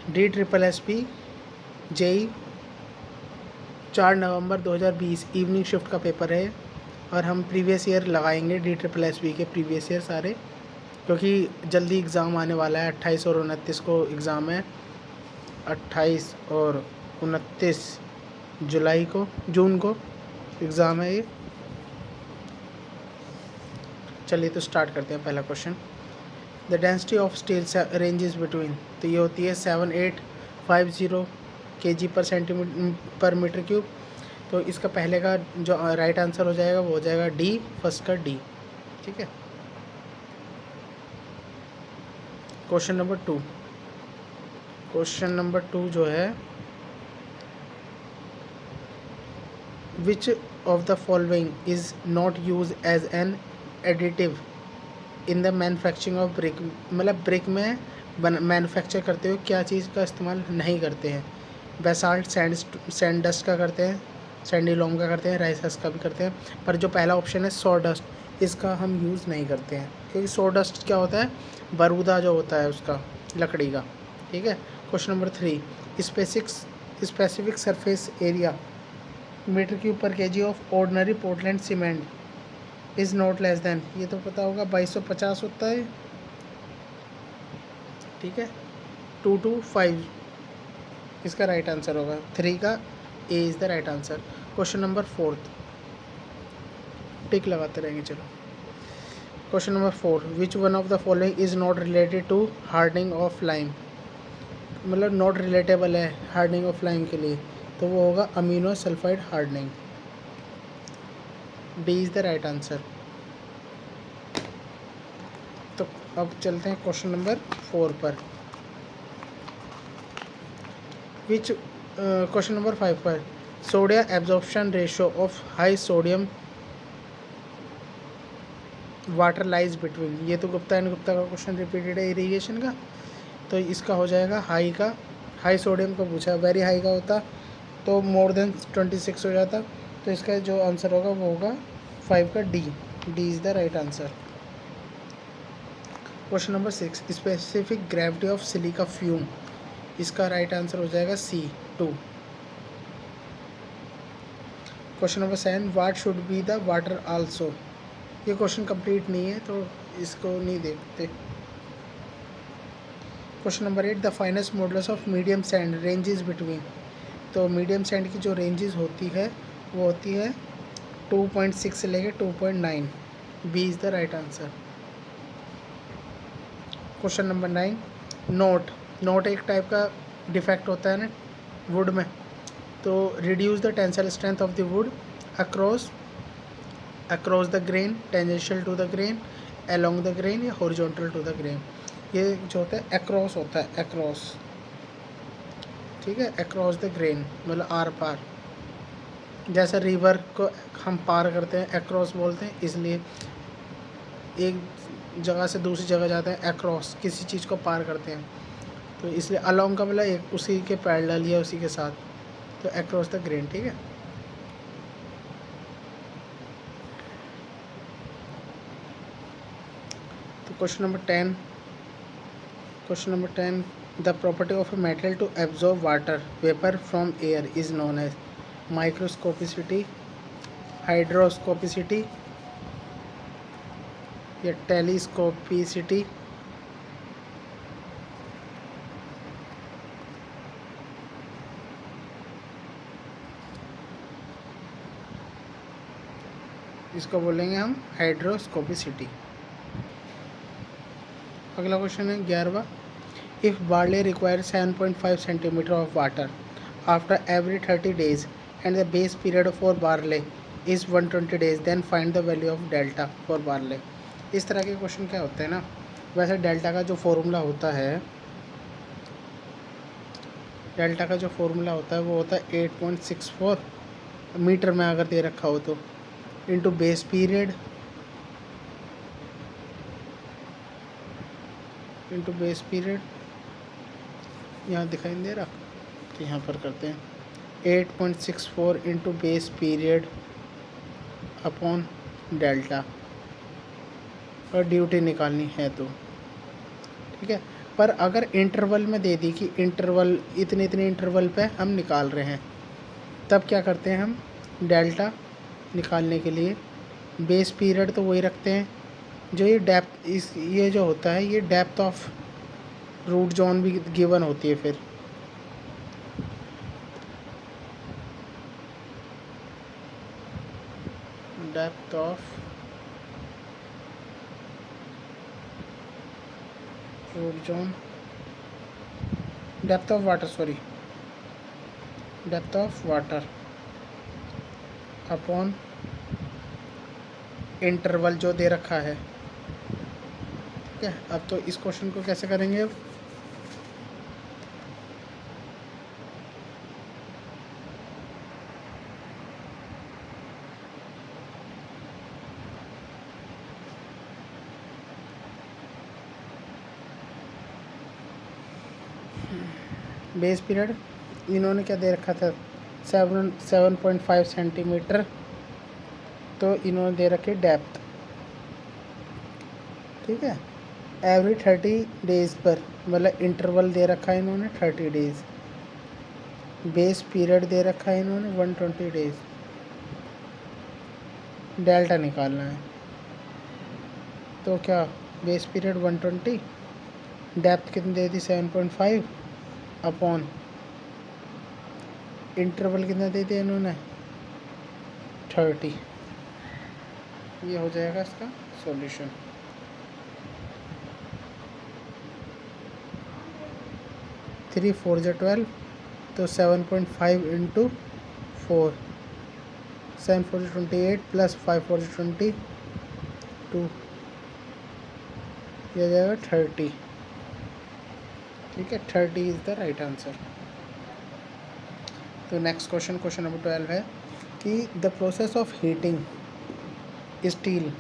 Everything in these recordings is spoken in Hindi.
DSSP जेई 4 नवंबर 2020 इवनिंग शिफ्ट का पेपर है और हम प्रीवियस ईयर लगाएंगे DSSP के प्रीवियस ईयर सारे, क्योंकि जल्दी एग्ज़ाम आने वाला है। 28 और 29 को एग्ज़ाम है, 28 और 29 जुलाई को, जून को एग्ज़ाम है ये। चलिए तो स्टार्ट करते हैं। पहला question, the density of steel ranges between, तो ये होती है 7850 kg पर सेंटीमीटर पर मीटर क्यूब। तो इसका पहले का जो राइट आंसर हो जाएगा वो हो जाएगा डी, फर्स्ट का डी। ठीक है। क्वेश्चन नंबर 2, क्वेश्चन नंबर 2 जो है, which of the following is not use as an additive in the manufacturing of brick, मतलब ब्रिक में मैन्युफैक्चर करते हुए क्या चीज़ का इस्तेमाल नहीं करते हैं। बेसाल्ट, सैंड डस्ट का करते हैं, सैंडिलोम का करते हैं, राइसस का भी करते हैं, पर जो पहला ऑप्शन है सॉ डस्ट, इसका हम यूज़ नहीं करते हैं, क्योंकि सॉ डस्ट क्या होता है, बारूदा जो होता है उसका, लकड़ी का। ठीक है। Question number 3, specific surface area metre cube per KG of ordinary Portland cement is not less than, ये तो पता होगा 2250 होता है। ठीक है। 225 इसका राइट आंसर होगा, 3 का A is the right answer. Question number 4, tick लगाते रहेंगे। चलो, question number 4, which one of the following is not related to hardening of lime, मतलब नॉट रिलेटेबल है हार्डनिंग ऑफ लाइम के लिए, तो वो होगा amino sulphide hardening. D is the right answer. तो अब चलते हैं क्वेश्चन नंबर 4 पर। विच क्वेश्चन नंबर 5 पर, sodium absorption ratio of high sodium water lies between, ये तो गुप्ता एंड गुप्ता का क्वेश्चन रिपीटेड है इरीगेशन का, तो इसका हो जाएगा हाई का। हाई सोडियम का पूछा, वेरी हाई का होता तो मोर देन 26 हो जाता, तो इसका जो आंसर होगा वो होगा 5 का D. D is the right answer. Question number 6, specific gravity of silica fume, इसका राइट आंसर हो जाएगा सी 2। Question number 7, what should be the water also, ये क्वेश्चन कंप्लीट नहीं है तो इसको नहीं देखते। Question number 8, the finest models of medium sand ranges between, तो मीडियम सैंड की जो रेंजेस होती है वो होती है 2.6 से लेकर 2.9। B is the right answer. Question number 9, knot एक टाइप का डिफेक्ट होता है ना वुड में, तो reduce the tensile strength of the wood across the grain, tangential to the grain, along the grain या हॉरिजॉन्टल टू द ग्रेन। ये जो होता है अक्रॉस होता है, अक्रॉस। ठीक है, अक्रॉस द ग्रेन मतलब आर पार, जैसा रिवर को हम पार करते हैं अक्रॉस बोलते हैं, इसलिए एक जगह से दूसरी जगह जाते हैं अक्रॉस, किसी चीज़ को पार करते हैं, तो इसलिए अलोंग का मतलब एक उसी के पैरेलल या उसी के साथ, तो अक्रॉस द ग्रेन। ठीक है। तो question number 10, the property of a metal to absorb water vapour from air is known as microscopicity, hydroscopicity या टेलीस्कोपिसिटी। इसको बोलेंगे हम हाइड्रोस्कोपिसिटी। अगला क्वेश्चन है 11वां, if barley require 7.5 centimetre of water after every 30 days and the base period for barley is 120 days, then find the value of delta for barley. इस तरह के क्वेश्चन क्या होते हैं ना, वैसे डेल्टा का जो फॉर्मूला होता है, वो होता है 8.64 मीटर में अगर दे रखा हो तो, इंटू बेस पीरियड यहाँ दिखाई दे रहा, तो यहाँ पर करते हैं 8.64 into base period upon delta, और ड्यूटी निकालनी है तो। ठीक है। पर अगर इंटरवल में दे दी कि इंटरवल इतने इतने इंटरवल पे हम निकाल रहे हैं, तब क्या करते हैं हम डेल्टा निकालने के लिए बेस पीरियड तो वही रखते हैं, जो ये डेप्थ ये जो होता है ये डेप्थ ऑफ रूट जोन भी गिवन होती है। फिर depth of root zone, depth of water upon interval जो दे रखा है। ठीक है, अब तो इस क्वेश्चन को कैसे करेंगे अब बेस पीरियड इन्होंने क्या दे रखा था 7.5 सेंटीमीटर, तो इन्होंने दे रखी डेप्थ। ठीक है, एवरी 30 डेज पर, मतलब इंटरवल दे रखा है इन्होंने 30 डेज, बेस पीरियड दे रखा है इन्होंने 120 डेज, डेल्टा निकालना है। तो क्या बेस पीरियड 120, डेप्थ कितनी दे दी 7.5 अपॉन इंटरवल कितना दे दिया इन्होंने 30। ये हो जाएगा इसका सॉल्यूशन। थ्री 4 जो 12, तो 7.5 इंटू 4, 7 4 28 प्लस 5 4 22, ये जाएगा 30। ठीक है, 30 इज़ द राइट आंसर। तो नेक्स्ट क्वेश्चन नंबर 12 है कि the process of heating steel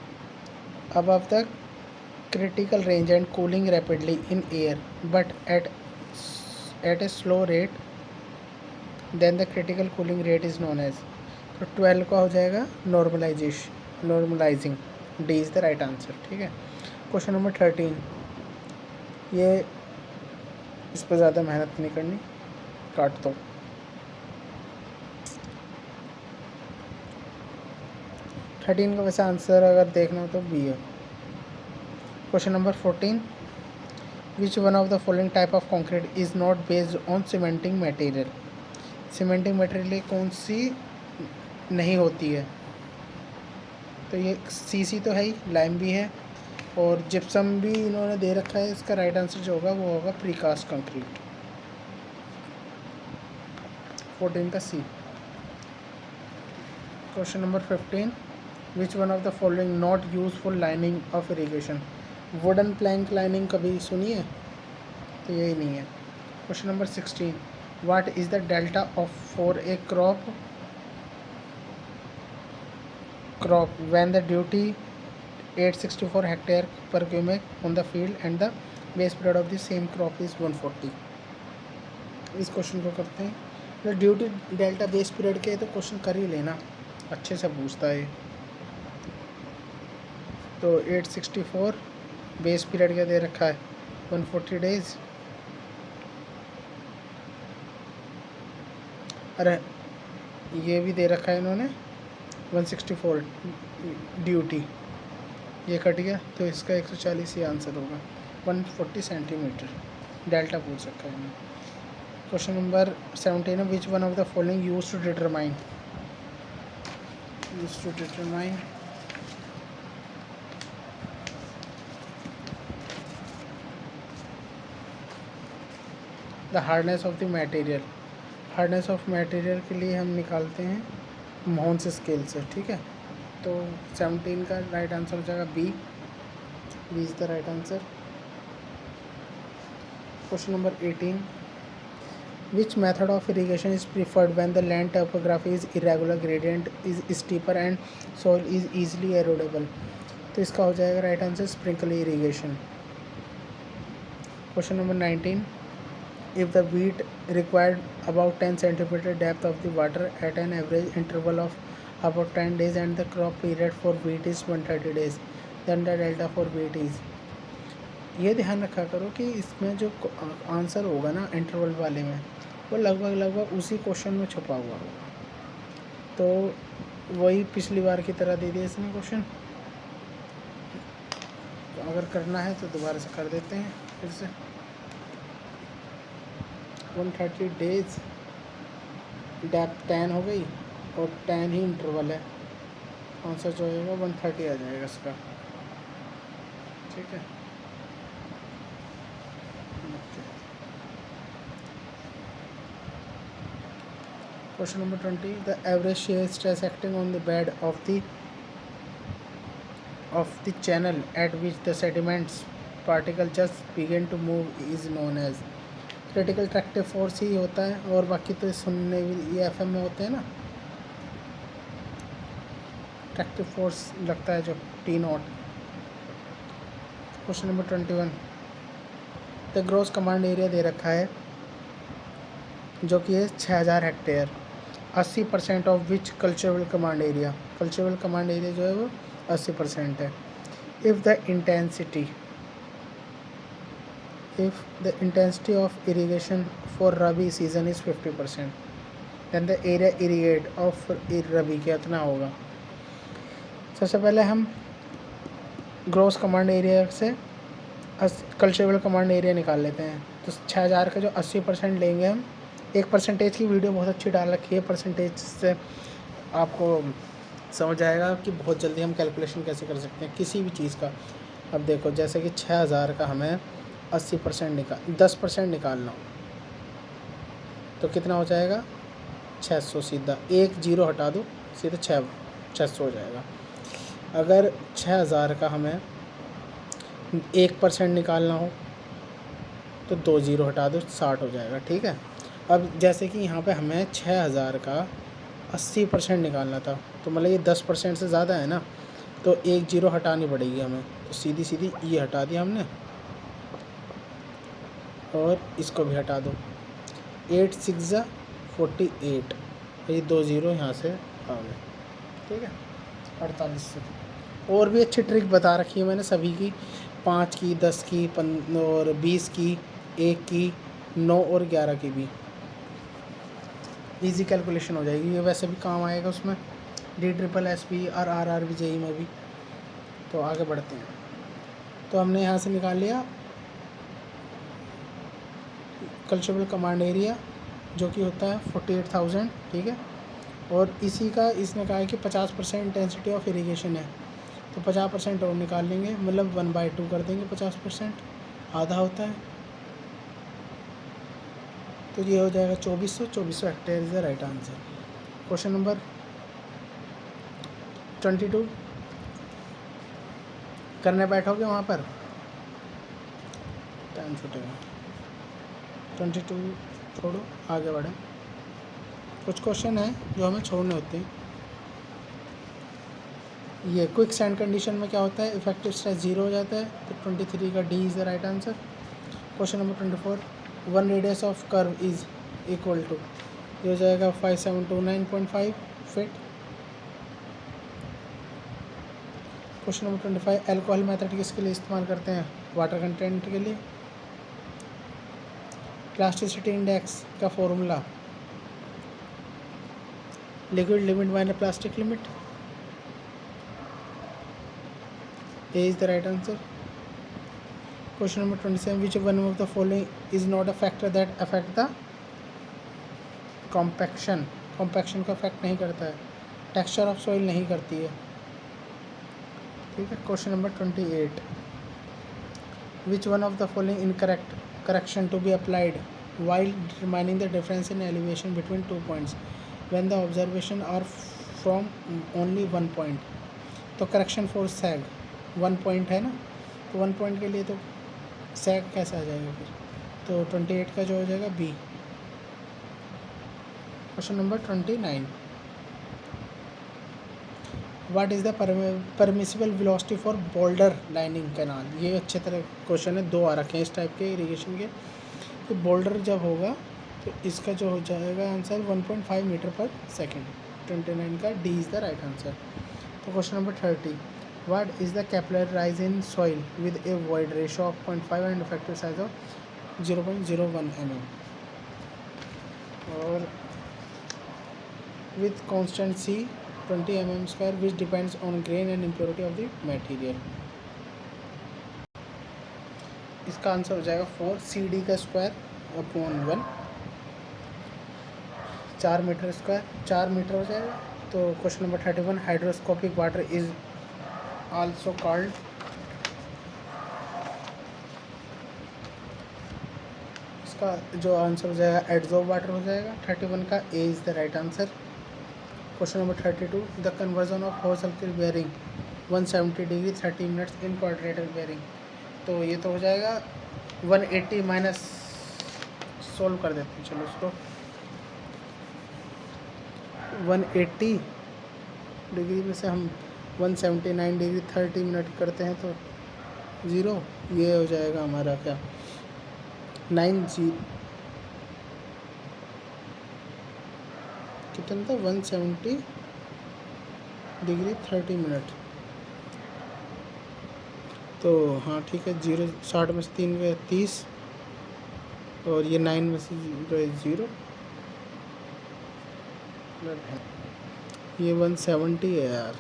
above the critical range and cooling rapidly in air but at a slow rate then the critical cooling rate is known as। तो 12 का हो जाएगा normalising, D is the right answer. ठीक है, क्वेश्चन नंबर 13, ये इस पर ज़्यादा मेहनत नहीं करनी, काट दो। थर्टीन का वैसे आंसर अगर देखना हो तो बी है। Question number 14, which one of the following type of concrete is not based on cementing material. Cementing material कौन सी नहीं होती है? तो ये सीसी तो है ही, लाइम भी है और जिप्सम भी इन्होंने दे रखा है। इसका राइट आंसर जो होगा वो होगा प्रीकास्ट कंक्रीट, 14 का C. Question number 15, which one of the following not use for lining of irrigation. Wooden plank lining कभी सुनी है? तो यही नहीं है। Question number 16, what is the delta of for a crop when the duty 864 hectare per cubic on the field and the base period of the same crop is 140। इस क्वेश्चन को करते हैं। तो ड्यूटी डेल्टा बेस पीरियड के तो क्वेश्चन कर ही लेना, अच्छे से पूछता है। तो 864 बेस पीरियड क्या दे रखा है 140 डेज। अरे ये भी दे रखा है इन्होंने 164 ड्यूटी, ये कट गया तो इसका 140 ही आंसर होगा। 140 सेंटीमीटर डेल्टा पूछ सकता है। Question number 17, which one of the following use to determine the hardness of the material. Hardness of material के लिए हम निकालते हैं मोहन्स स्केल से। ठीक है, तो 17 का राइट आंसर हो जाएगा B is the right answer. Question number 18, which method of irrigation is preferred when the land topography is irregular, gradient is steeper and soil is easily erodible. तो इसका हो जाएगा right answer sprinkle irrigation. Question number 19, if the wheat required about 10 centimeter depth of the water at an average interval of about 10 days and the crop period for wheat is 130 days, then the delta for wheat is। ये ध्यान रखा करो कि इसमें जो आंसर होगा ना इंटरवल वाले में, वो लगभग उसी क्वेश्चन में छुपा हुआ होगा। तो वही पिछली बार की तरह दे दिया इसने क्वेश्चन। तो अगर करना है तो दोबारा से कर देते हैं फिर से। 130 डेज, डेप्थ 10 हो गई और 10 ही इंटरवल है। आंसर जो होगा 130 आ जाएगा इसका। ठीक है। Question number 20, the average shear stress acting on the bed of the channel at which the sediments particle just begin to move is known as। Critical tractive force ही होता है, और बाकी तो सुनने ये एफएम में होते हैं ना, ट्रैक्टिव फोर्स लगता है जो T naught. Question number 21, the gross command area दे रखा है जो कि है 6000 hectare. 80% of which cultural command area, cultural command area जो है वो 80% है। If the intensity of irrigation for rabi season is 50%, then the area irrigate of rabi कितना होगा। सबसे पहले हम ग्रॉस कमांड एरिया से कल्चरल कमांड एरिया निकाल लेते हैं। तो 6000 का जो 80% लेंगे हम, एक परसेंटेज की वीडियो बहुत अच्छी डाल रखी है, परसेंटेज से आपको समझ आएगा कि बहुत जल्दी हम कैलकुलेशन कैसे कर सकते हैं किसी भी चीज़ का। अब देखो जैसे कि 6000 का हमें 80% 10% निकालना हो तो कितना हो जाएगा 600। सीधा एक जीरो हटा दो, सीधा 600 हो जाएगा। अगर 6000 का हमें 1% निकालना हो तो 2 जीरो हटा दो, 60 हो जाएगा। ठीक है। अब जैसे कि यहाँ पे हमें 6000 का 80% निकालना था, तो मतलब ये 10% से ज़्यादा है ना, तो एक जीरो हटानी पड़ेगी हमें। तो सीधी ये हटा दिया हमने और इसको भी हटा दो। 8 6 48, ये 2 जीरो यहाँ से आ गए। ठीक है। 48 से और भी अच्छी ट्रिक बता रखी है मैंने सभी की, 5 की, 10 की, और 20 की, 1 की, 9 और 11 की भी इजी कैलकुलेशन हो जाएगी। ये वैसे भी काम आएगा उसमें, DSSS भी और RR भी, JEE में भी। तो आगे बढ़ते हैं। तो हमने यहाँ से निकाल लिया कल्चरल कमांड एरिया जो कि होता है 48,000। ठीक है। और इसी का इसने कहा है कि 50% इंटेंसिटी ऑफ इरीगेशन है, तो 50% और निकाल लेंगे, मतलब 1/2 कर देंगे। 50% आधा होता है, तो ये हो जाएगा 2400 hectare is the right answer. Question number 22 करने बैठोगे वहाँ पर टाइम छूटेगा। 22 छोड़ो, आगे बढ़े। कुछ क्वेश्चन है जो हमें छोड़ने होते हैं। ये क्विक सैंड कंडीशन में क्या होता है, इफेक्टिव स्ट्रेस 0 हो जाता है, तो 23 का D is the right answer. Question number 24, 1 radius of curve is equal to, ये हो जाएगा 5729.5 feet. Question number 25, alcohol method किसके लिए इस्तेमाल करते हैं, वाटर कंटेंट के लिए। प्लास्टिसिटी इंडेक्स का formula, liquid limit minus plastic limit. A is the right answer. Question number 27, which one of the following is not a factor that affect the compaction, compaction को अफेक्ट नहीं करता है, टेक्सचर ऑफ सॉइल नहीं करती है। ठीक है। Question number 28, which one of the following incorrect correction to be applied while determining the difference in elevation between 2 points when the observation are from only 1 point। तो करेक्शन फॉर सैग 1 पॉइंट है ना, तो 1 पॉइंट के लिए तो सैग कैसे आ जाएगा फिर, तो 28 का जो हो जाएगा B। Question number 29, what is the permissible velocity for boulder lining canal. ये अच्छे तरह क्वेश्चन है, 2 आ रखे हैं इस टाइप के इरीगेशन के। तो बोल्डर जब होगा तो इसका जो हो जाएगा आंसर 1.5 मीटर पर सेकेंड। 29 का D is the right answer. तो question number 30, What is the capillary rise in soil with a void ratio of 0.5 and effective size of 0.01 mm? और with constant C 20 mm square which depends on grain and impurity of the material. इसका आंसर हो जाएगा 4 CD का square upon 1, 4 metre square, 4 metre हो जाएगा. तो question number 31, hygroscopic water is also called. इसका जो आंसर हो जाएगा एडजॉर्ब वाटर हो जाएगा. 31 का A is the right answer. Question number 32, the conversion of whole circle bearing 170 degree 30 minutes in quadrantal bearing. तो ये तो हो जाएगा 180 माइनस, सोल्व कर देते हैं. चलो उसको 180 डिग्री में से हम 179 डिग्री 30 मिनट करते हैं तो 0. ये हो जाएगा हमारा क्या 90 कितना था 170 डिग्री 30 मिनट. तो हाँ ठीक है. 0 60 में से 3 गए 30 और ये 9 में से गए 0. ये 170 है यार.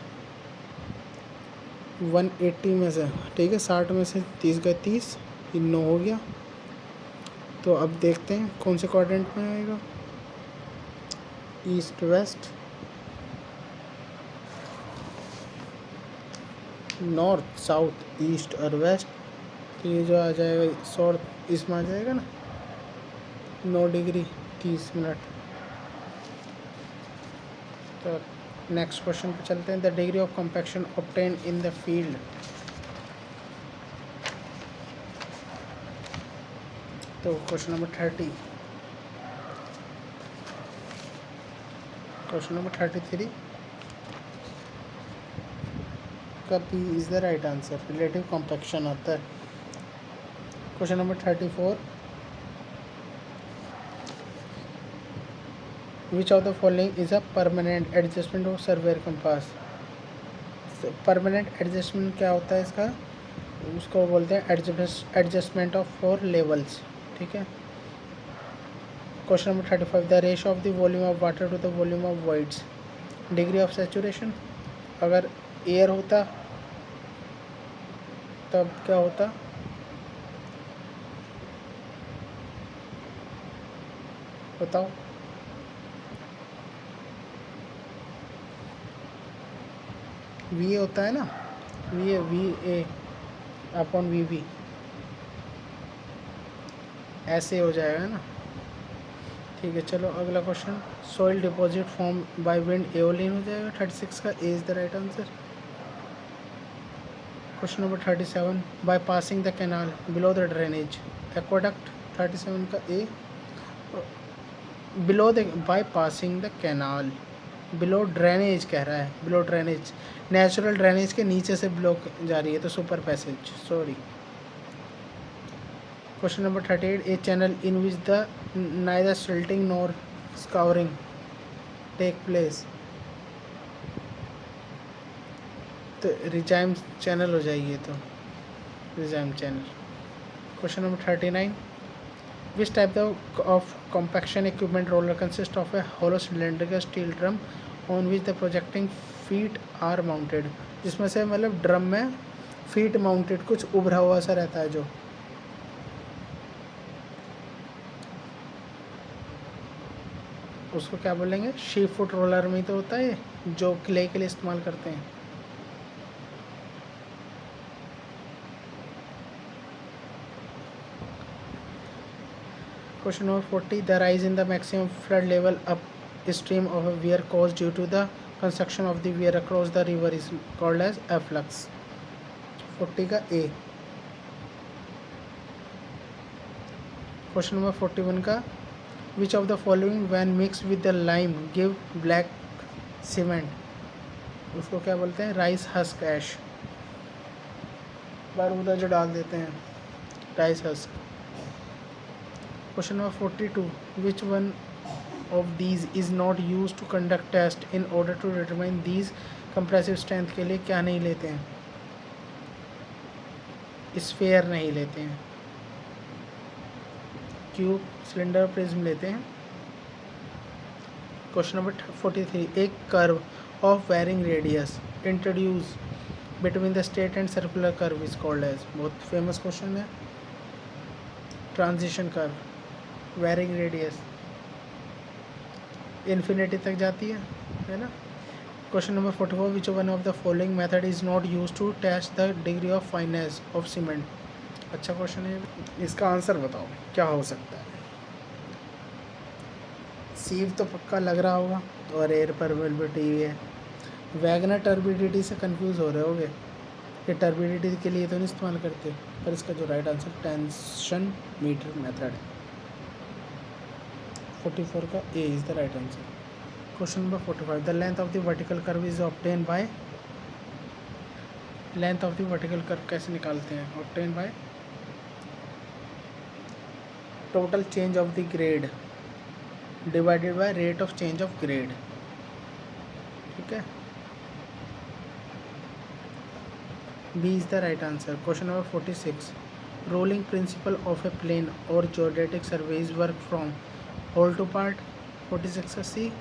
180 में से ठीक है 60 में से 30 गए 30, ये 9 हो गया. तो अब देखते हैं कौन से क्वाड्रेंट में आएगा. East west, north south, east और वेस्ट. तो ये जो आ जाएगा साउथ इसमें आ जाएगा ना 9 डिग्री 30 मिनट. तो नेक्स्ट क्वेश्चन पे चलते हैं. The degree of compaction obtain in the field. तो क्वेश्चन नंबर 30, क्वेश्चन नंबर 33 का P is the right answer. Relative compaction आता है. Question number 34, which of the following is a permanent adjustment of surveyor compass. Permanent adjustment क्या होता है इसका, उसको बोलते हैं एडजस्टमेंट ऑफ 4 लेवल्स. ठीक है. Question number 35, the ratio of the volume of water to the volume of voids. Degree of saturation. अगर एयर होता तब क्या होता, बताओ. वी ए होता है ना, V A upon V V, ऐसे हो जाएगा ना. ठीक है. चलो अगला question. Soil deposit form by wind aeolian हो जाएगा. 36 का A is the right answer. Question number 37, by passing the canal below the drainage aqueduct. 37 का A. Below the, by passing the canal, below drainage कह रहा है. बिलो ड्रेनेज, नेचुरल ड्रेनेज के नीचे से ब्लॉक जा रही है तो super passage, sorry. Question number 38, a channel in which the neither silting nor scouring take place. तो रिजाइम चैनल हो जाएगी. तो regime channel. Question number 39, which type of compaction equipment roller consist of a hollow cylindrical steel drum on which the projecting feet are mounted. जिसमें से मतलब ड्रम में फीट माउंटेड कुछ उभरा हुआ सा रहता है, जो उसको क्या बोलेंगे, शीप फुट रोलर में तो होता है जो क्ले के लिए इस्तेमाल करते हैं. Question number 40, the rise in the maximum flood level up stream of a weir cause due to the construction of the weir across the river is called as afflux. 40 का ए. क्वेश्चन नंबर 41 का, which of the following when mix with the lime give black cement. उसको क्या बोलते हैं, राइस हस्क ऐश. बारूदा जो डाल देते हैं, rice husk. Question number 42, which one of these is not use to conduct test in order to determine these compressive strength. के लिए क्या नहीं लेते हैं. स्फेयर नहीं लेते हैं, क्यूब, सिलेंडर, प्रिज्म लेते हैं। क्वेश्चन नंबर 43, एक curve of varying radius introduce between the straight and circular curve is called as. बहुत फेमस क्वेश्चन है। Transition curve, varying radius infinity तक जाती है ना। Question number 44, which one of the following method is not use to test the degree of fineness of cement. अच्छा क्वेश्चन है, इसका आंसर बताओ क्या हो सकता है। सीव तो पक्का लग रहा होगा, और एयर परमेबिलिटी है। वैगनर टर्बिडिटी से कंफ्यूज हो रहे होगे, ये टर्बिडिटी के लिए तो नहीं इस्तेमाल करते, पर इसका जो right answer tension meter method है। 44 का A is the right answer. Question number 45, the length of the vertical curve is obtain by. Length of the vertical curve कैसे निकालते हैं? Obtain by total change of the grade divided by rate of change of grade. ठीक है, B is the right answer. Question number 46, rolling principle of a plane or geodetic surface work from whole to part. 46 का सी,